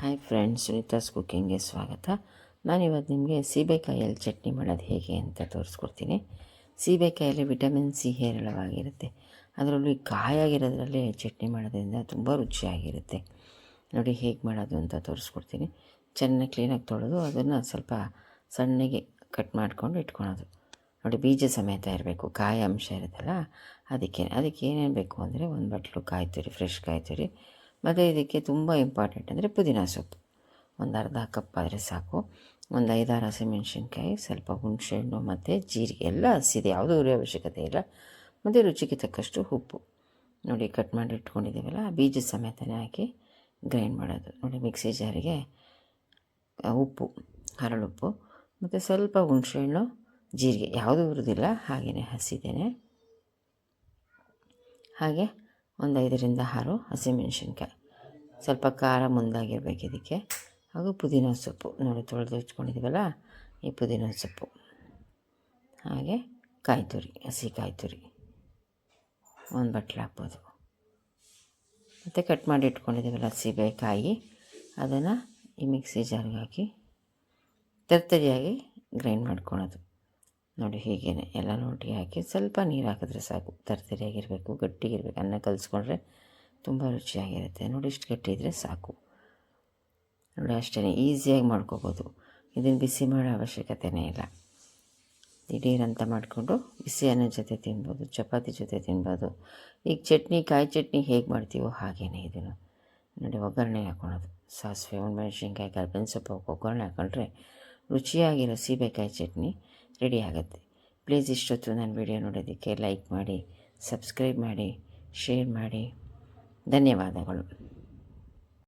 Hi friends, ಸುನೀತಾಸ್ ಕುಕ್ಕಿಂಗ್ಗೆ ಸ್ವಾಗತ. ನಾನಿವತ್ತು ನಿಮಗೆ ಸೀಬೆಕಾಯಲ್ಲಿ ಚಟ್ನಿ ಮಾಡೋದು ಹೇಗೆ ಅಂತ ತೋರಿಸ್ಕೊಡ್ತೀನಿ. ಸೀಬೆಕಾಯಲ್ಲಿ ವಿಟಮಿನ್ ಸಿ ಹೇರಳವಾಗಿರುತ್ತೆ. ಅದರಲ್ಲೂ ಈ ಕಾಯಾಗಿರೋದ್ರಲ್ಲಿ ಚಟ್ನಿ ಮಾಡೋದ್ರಿಂದ ತುಂಬ ರುಚಿಯಾಗಿರುತ್ತೆ. ನೋಡಿ ಹೇಗೆ ಮಾಡೋದು ಅಂತ ತೋರಿಸ್ಕೊಡ್ತೀನಿ. ಚೆನ್ನಾಗಿ ಕ್ಲೀನಾಗಿ ತೊಳೆದು ಅದನ್ನು ಸ್ವಲ್ಪ ಸಣ್ಣಗೆ ಕಟ್ ಮಾಡ್ಕೊಂಡು ಇಟ್ಕೊಳೋದು. ನೋಡಿ ಬೀಜ ಸಮೇತ ಇರಬೇಕು, ಕಾಯಿ ಅಂಶ ಇರುತ್ತಲ್ಲ ಅದಕ್ಕೆ ಏನೇನು ಬೇಕು ಅಂದರೆ ಒಂದು ಬಟ್ಲು ಕಾಯಿ ತುರಿ, ಫ್ರೆಶ್ ಕಾಯಿ ತುರಿ, ಮತ್ತು ಇದಕ್ಕೆ ತುಂಬ ಇಂಪಾರ್ಟೆಂಟ್ ಅಂದರೆ ಪುದೀನ ಸೊಪ್ಪು ಒಂದು ಅರ್ಧ ಕಪ್ ಆದರೆ ಸಾಕು. ಒಂದು 5-6 ಹಸಿಮೆಣ್ಸಿನ್ಕಾಯಿ, ಸ್ವಲ್ಪ ಹುಣಸೆಹಣ್ಣು ಮತ್ತು ಜೀರಿಗೆ, ಎಲ್ಲ ಹಸಿದೆ, ಯಾವುದೂ ಉರಿಯೋ ಅವಶ್ಯಕತೆ ಇಲ್ಲ. ಮತ್ತು ರುಚಿಗೆ ತಕ್ಕಷ್ಟು ಉಪ್ಪು. ನೋಡಿ ಕಟ್ ಮಾಡಿ ಇಟ್ಕೊಂಡಿದ್ದೀವಲ್ಲ, ಬೀಜದ ಸಮೇತನೇ ಹಾಕಿ ಗ್ರೈಂಡ್ ಮಾಡೋದು. ನೋಡಿ ಮಿಕ್ಸಿ ಜಾರಿಗೆ ಉಪ್ಪು, ಹರಳುಪ್ಪು ಮತ್ತು ಸ್ವಲ್ಪ ಹುಣಸೆಹಣ್ಣು, ಜೀರಿಗೆ, ಯಾವುದೂ ಹುರಿದಿಲ್ಲ, ಹಾಗೆಯೇ ಹಸಿದೇನೆ. ಹಾಗೆ ಒಂದು 5-6 ಹಸಿಮೆಣ್ಸಿನ್ಕಾಯಿ, ಸ್ವಲ್ಪ ಖಾರ ಮುಂದಾಗಿರ್ಬೇಕು ಇದಕ್ಕೆ. ಹಾಗೂ ಪುದೀನ ಸೊಪ್ಪು, ನೋಡಿ ತೊಳೆದು ಇಟ್ಕೊಂಡಿದ್ದೀವಲ್ಲ ಈ ಪುದೀನ ಸೊಪ್ಪು. ಹಾಗೆ ಕಾಯಿ ತುರಿ, ಹಸಿ ಕಾಯಿ ತುರಿ ಒಂದು ಬಟ್ಲು ಹಾಕ್ಬೋದು. ಮತ್ತು ಕಟ್ ಮಾಡಿ ಇಟ್ಕೊಂಡಿದ್ದೀವಲ್ಲ ಸೀಬೆಕಾಯಿ, ಅದನ್ನು ಈ ಮಿಕ್ಸಿ ಜಾರ್ಗೆ ಹಾಕಿ ತರ್ತರಿಯಾಗಿ ಗ್ರೈಂಡ್ ಮಾಡ್ಕೊಳೋದು. ನೋಡಿ ಹೀಗೇ ಎಲ್ಲ ಒಟ್ಟಿಗೆ ಹಾಕಿ ಸ್ವಲ್ಪ ನೀರು ಹಾಕಿದ್ರೆ ಸಾಕು. ತರ್ತರಿಯಾಗಿರಬೇಕು, ಗಟ್ಟಿಗಿರಬೇಕು. ಅನ್ನ ಕಲಿಸ್ಕೊಂಡ್ರೆ ತುಂಬ ರುಚಿಯಾಗಿರುತ್ತೆ. ನೋಡಿ ಇಷ್ಟು ಗಟ್ಟಿ ಇದ್ದರೆ ಸಾಕು. ನೋಡಿ ಅಷ್ಟೇ, ಈಸಿಯಾಗಿ ಮಾಡ್ಕೋಬೋದು. ಇದನ್ನು ಬಿಸಿ ಮಾಡೋ ಅವಶ್ಯಕತೆಯೇ ಇಲ್ಲ. ದಿಢೀರಂತ ಮಾಡಿಕೊಂಡು ಬಿಸಿ ಅನ್ನದ ಜೊತೆ ತಿನ್ಬೋದು, ಚಪಾತಿ ಜೊತೆ ತಿನ್ಬೋದು. ಈಗ ಚಟ್ನಿ, ಕಾಯಿ ಚಟ್ನಿ ಹೇಗೆ ಮಾಡ್ತೀವೋ ಹಾಗೆಯೇ ಇದನ್ನು. ನೋಡಿ ಒಗ್ಗರಣೆ ಹಾಕ್ಕೊಳೋದು. ಸಾಸಿವೆ, ಒಣಮೆಣ್ಸಿನ್ಕಾಯಿ, ಕರ್ಬೇವಿನ ಸೊಪ್ಪು ಒಗ್ಗರಣೆ ಹಾಕ್ಕೊಂಡ್ರೆ ರುಚಿಯಾಗಿರೋ ಸೀಬೆಕಾಯಿ ಚಟ್ನಿ ರೆಡಿ ಆಗುತ್ತೆ. ಪ್ಲೀಸ್ ಇಷ್ಟೊತ್ತು ನನ್ನ ವಿಡಿಯೋ ನೋಡೋದಕ್ಕೆ ಲೈಕ್ ಮಾಡಿ, ಸಬ್ಸ್ಕ್ರೈಬ್ ಮಾಡಿ, ಶೇರ್ ಮಾಡಿ. ಧನ್ಯವಾದಗಳು.